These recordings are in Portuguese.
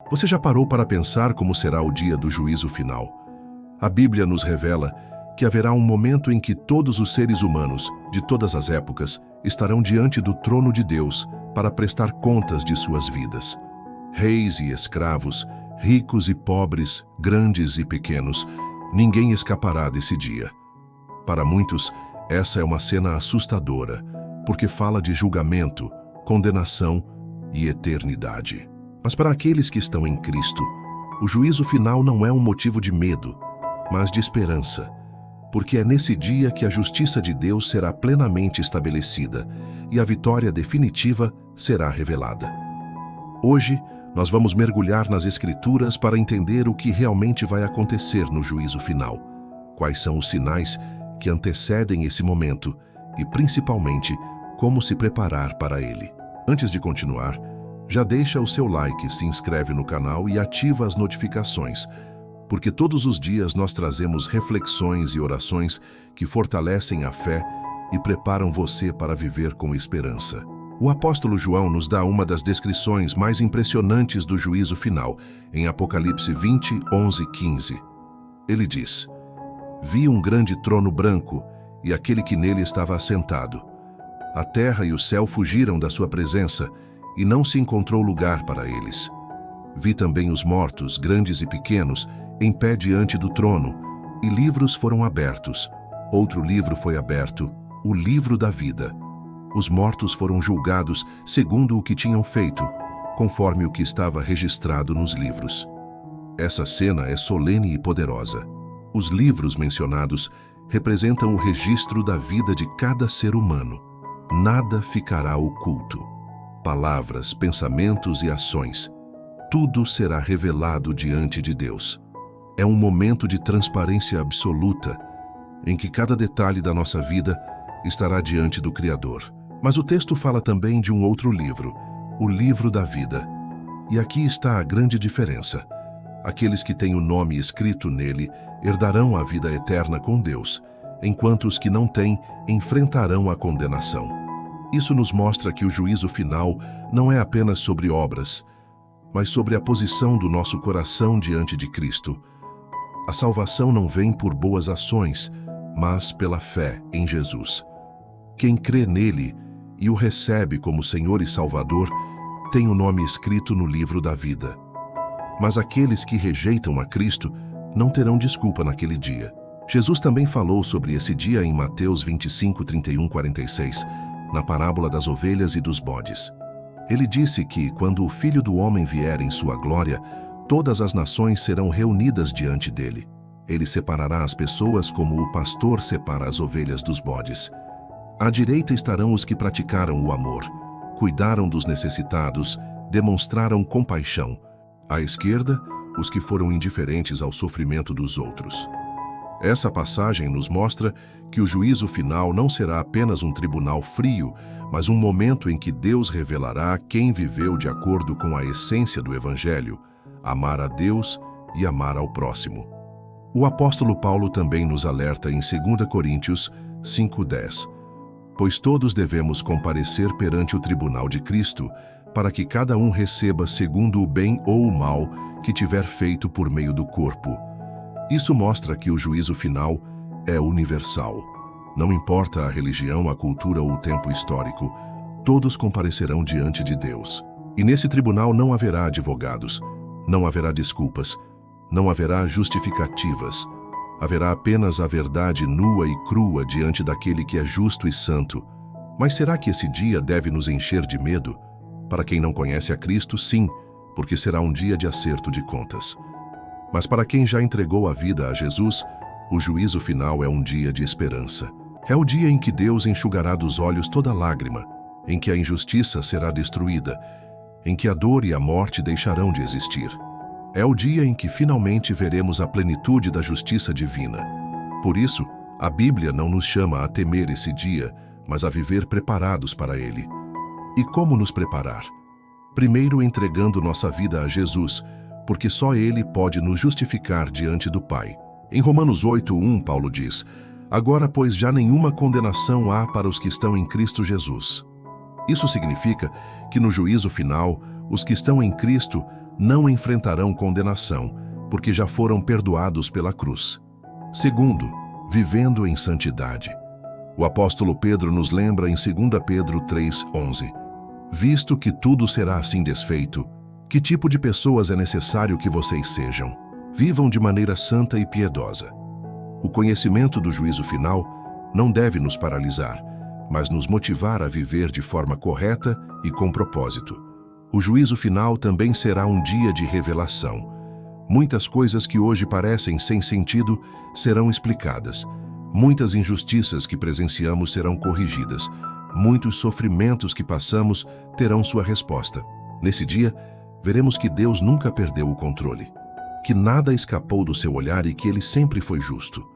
Você já parou para pensar como será o dia do juízo final? A Bíblia nos revela que haverá um momento em que todos os seres humanos, de todas as épocas, estarão diante do trono de Deus para prestar contas de suas vidas. Reis e escravos, ricos e pobres, grandes e pequenos, ninguém escapará desse dia. Para muitos, essa é uma cena assustadora, porque fala de julgamento, condenação e eternidade. Mas para aqueles que estão em Cristo, o juízo final não é um motivo de medo, mas de esperança, porque é nesse dia que a justiça de Deus será plenamente estabelecida e a vitória definitiva será revelada. Hoje, nós vamos mergulhar nas Escrituras para entender o que realmente vai acontecer no juízo final, quais são os sinais que antecedem esse momento e, principalmente, como se preparar para ele. Antes de continuar, já deixa o seu like, se inscreve no canal e ativa as notificações, porque todos os dias nós trazemos reflexões e orações que fortalecem a fé e preparam você para viver com esperança. O apóstolo João nos dá uma das descrições mais impressionantes do juízo final, em Apocalipse 20, 11 e 15. Ele diz: "Vi um grande trono branco e aquele que nele estava assentado. A terra e o céu fugiram da sua presença, e não se encontrou lugar para eles. Vi também os mortos, grandes e pequenos, em pé diante do trono, e livros foram abertos. Outro livro foi aberto, o livro da vida. Os mortos foram julgados segundo o que tinham feito, conforme o que estava registrado nos livros." Essa cena é solene e poderosa. Os livros mencionados representam o registro da vida de cada ser humano. Nada ficará oculto. Palavras, pensamentos e ações, tudo será revelado diante de Deus. É um momento de transparência absoluta, em que cada detalhe da nossa vida estará diante do Criador. Mas o texto fala também de um outro livro, o livro da vida. E aqui está a grande diferença. Aqueles que têm o nome escrito nele herdarão a vida eterna com Deus, enquanto os que não têm enfrentarão a condenação. Isso nos mostra que o juízo final não é apenas sobre obras, mas sobre a posição do nosso coração diante de Cristo. A salvação não vem por boas ações, mas pela fé em Jesus. Quem crê nele e o recebe como Senhor e Salvador tem o nome escrito no livro da vida. Mas aqueles que rejeitam a Cristo não terão desculpa naquele dia. Jesus também falou sobre esse dia em Mateus 25, 31, 46, na parábola das ovelhas e dos bodes. Ele disse que, quando o Filho do Homem vier em sua glória, todas as nações serão reunidas diante dele. Ele separará as pessoas como o pastor separa as ovelhas dos bodes. À direita estarão os que praticaram o amor, cuidaram dos necessitados, demonstraram compaixão. À esquerda, os que foram indiferentes ao sofrimento dos outros. Essa passagem nos mostra que o juízo final não será apenas um tribunal frio, mas um momento em que Deus revelará quem viveu de acordo com a essência do Evangelho, amar a Deus e amar ao próximo. O apóstolo Paulo também nos alerta em 2 Coríntios 5:10. "Pois todos devemos comparecer perante o tribunal de Cristo, para que cada um receba segundo o bem ou o mal que tiver feito por meio do corpo." Isso mostra que o juízo final é universal. Não importa a religião, a cultura ou o tempo histórico, todos comparecerão diante de Deus. E nesse tribunal não haverá advogados, não haverá desculpas, não haverá justificativas. Haverá apenas a verdade nua e crua diante daquele que é justo e santo. Mas será que esse dia deve nos encher de medo? Para quem não conhece a Cristo, sim, porque será um dia de acerto de contas. Mas para quem já entregou a vida a Jesus, o juízo final é um dia de esperança. É o dia em que Deus enxugará dos olhos toda lágrima, em que a injustiça será destruída, em que a dor e a morte deixarão de existir. É o dia em que finalmente veremos a plenitude da justiça divina. Por isso, a Bíblia não nos chama a temer esse dia, mas a viver preparados para ele. E como nos preparar? Primeiro, entregando nossa vida a Jesus, porque só Ele pode nos justificar diante do Pai. Em Romanos 8:1, Paulo diz: "Agora, pois, já nenhuma condenação há para os que estão em Cristo Jesus." Isso significa que no juízo final, os que estão em Cristo não enfrentarão condenação, porque já foram perdoados pela cruz. Segundo, vivendo em santidade. O apóstolo Pedro nos lembra em 2 Pedro 3:11: visto que tudo será assim desfeito, que tipo de pessoas é necessário que vocês sejam? Vivam de maneira santa e piedosa. O conhecimento do juízo final não deve nos paralisar, mas nos motivar a viver de forma correta e com propósito. O juízo final também será um dia de revelação. Muitas coisas que hoje parecem sem sentido serão explicadas. Muitas injustiças que presenciamos serão corrigidas. Muitos sofrimentos que passamos terão sua resposta. Nesse dia, veremos que Deus nunca perdeu o controle, que nada escapou do seu olhar e que ele sempre foi justo.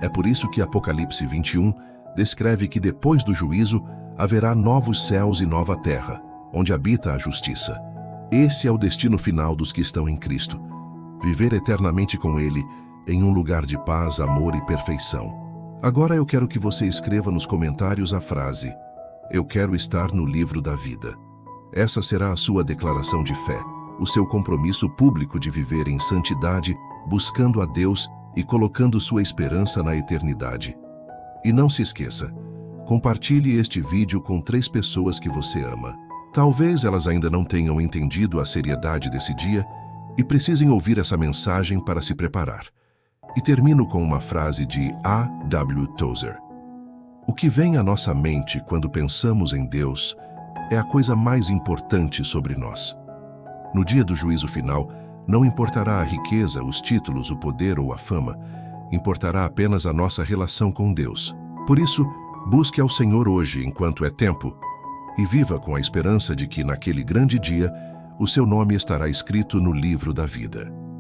É por isso que Apocalipse 21 descreve que depois do juízo haverá novos céus e nova terra, onde habita a justiça. Esse é o destino final dos que estão em Cristo: viver eternamente com Ele em um lugar de paz, amor e perfeição. Agora eu quero que você escreva nos comentários a frase: eu quero estar no livro da vida. Essa será a sua declaração de fé, o seu compromisso público de viver em santidade, buscando a Deus e colocando sua esperança na eternidade. E não se esqueça, compartilhe este vídeo com 3 pessoas que você ama. Talvez elas ainda não tenham entendido a seriedade desse dia e precisem ouvir essa mensagem para se preparar. E termino com uma frase de A. W. Tozer: o que vem à nossa mente quando pensamos em Deus é a coisa mais importante sobre nós. No dia do juízo final, não importará a riqueza, os títulos, o poder ou a fama, importará apenas a nossa relação com Deus. Por isso, busque ao Senhor hoje enquanto é tempo e viva com a esperança de que naquele grande dia o seu nome estará escrito no livro da vida.